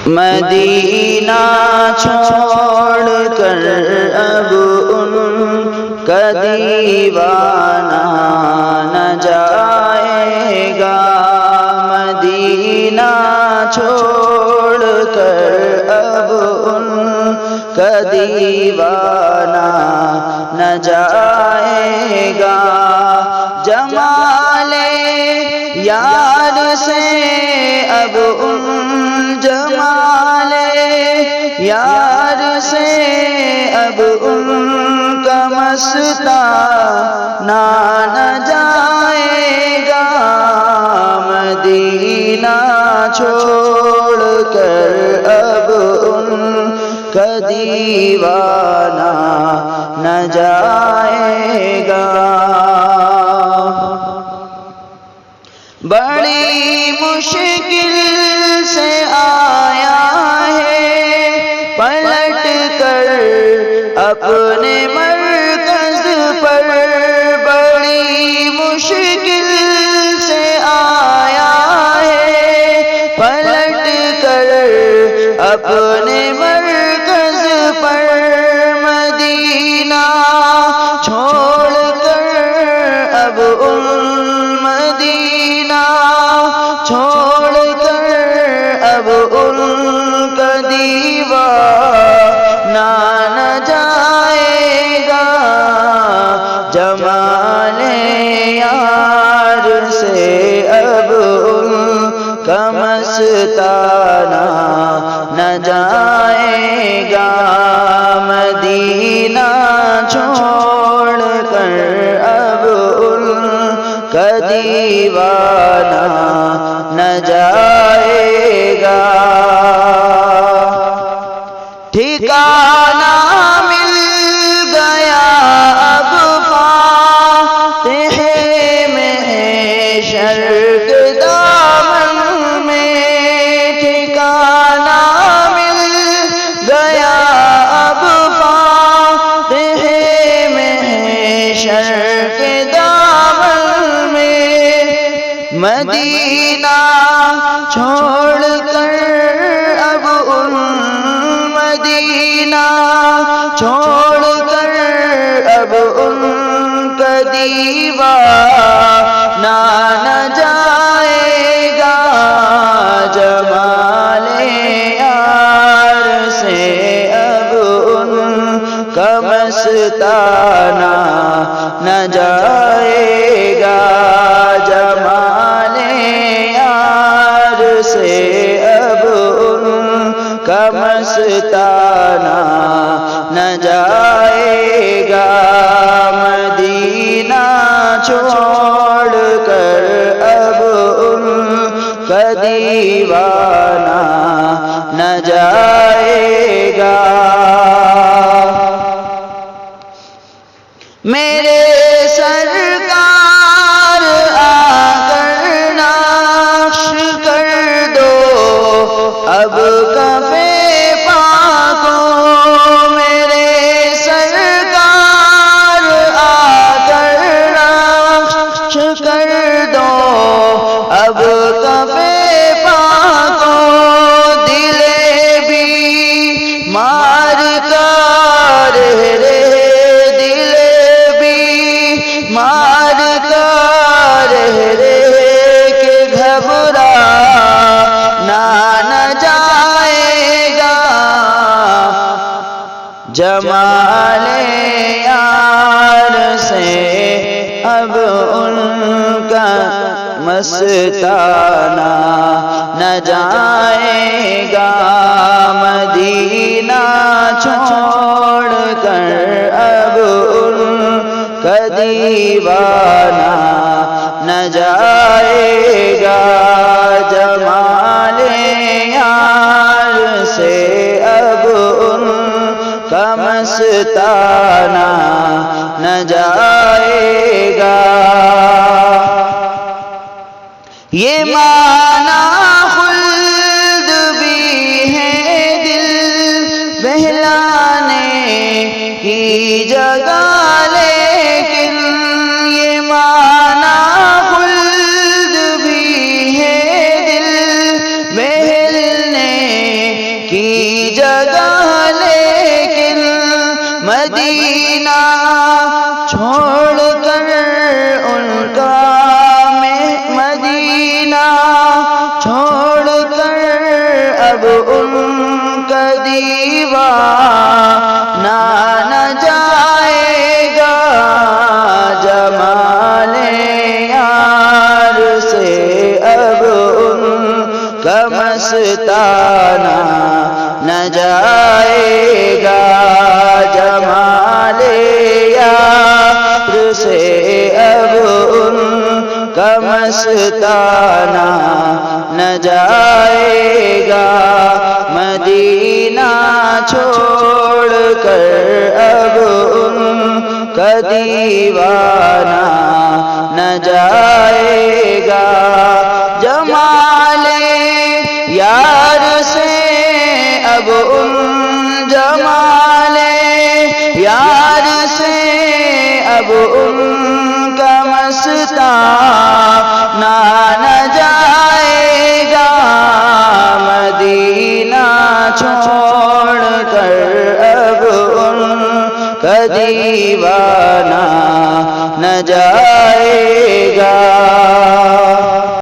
مدینہ چھوڑ کر اب ان کا دیوانہ نہ جائے گا، مدینہ چھوڑ کر اب ان کا دیوانہ نہ جائے گا، جمال یار سے اب ان جمال یار سے اب ان کا مستانہ نہ جائے گا، مدینہ چھوڑ کر اب ان کا دیوانہ نہ جائے گا۔ بڑی مشکل سے آیا ہے پلٹ کر اپنے مرکز پر، بڑی مشکل سے آیا ہے پلٹ کر اپنے مرکز پر، مدینہ چھوڑ کر اب ان مدینہ چھوڑ کر اب ان کا دیوانہ نہ جائے گا، جمال یار سے اب ان کا مستانہ نہ جائے گا، مدینہ چھوڑ کر اب ان کا دیوانہ نہ جائے گا، ٹھکانہ مل گیا اب فاتح محشر کے دامن میں، ٹھکانہ مل گیا اب فاتح محشر کے دامن میں، مدینہ چھوڑ کر اب ان مدینہ چھوڑ کر اب ان کا دیوانہ نہ جائے گا، جمال یار سے اب ان کا مستانہ نہ جائے گا، جمال یار سے اب ان کا مستانہ نہ جائے گا، مدینہ چھوڑ کر اب ان کا دیوانہ نہ جائے گا، میرے سرکار آ کر نقش کر دو اب کفے پاکوں، میرے سرکار آ کر نقش کر دو اب کفے پاکوں، دل بیمار کا رہ دل بیمار کا رہ کے گھبرانا نہ جائے گا، جمال یار سے اب ان کا مستانہ نہ جائے گا، مدینہ چھوڑ کر اب ان کا دیوانہ نہ جائے گا، جمال یار سے اب ان کا مستانہ نہ جائے گا، یہ معنی خلد بھی ہے دل بہلانے کی جگہ، لیکن یہ معنی خلد بھی ہے دل بہلنے جگہ لیکن مدینہ چھوڑ کر ان کا مدینہ چھوڑ کر اب ان کا دیوانہ نہ جائے گا، جمال یار سے اب ان کا مستانہ نہ جائے گا، جمال یار سے اب ان کا مستانہ نہ جائے گا، مدینہ چھوڑ کر اب ان کا دیوانہ نہ جائے گا، جمال یار سے اب ان جمال یار سے اب ان کا مستانہ نہ جائے گا، مدینہ چھوڑ کر اب ان کا دیوانہ نہ جائے گا۔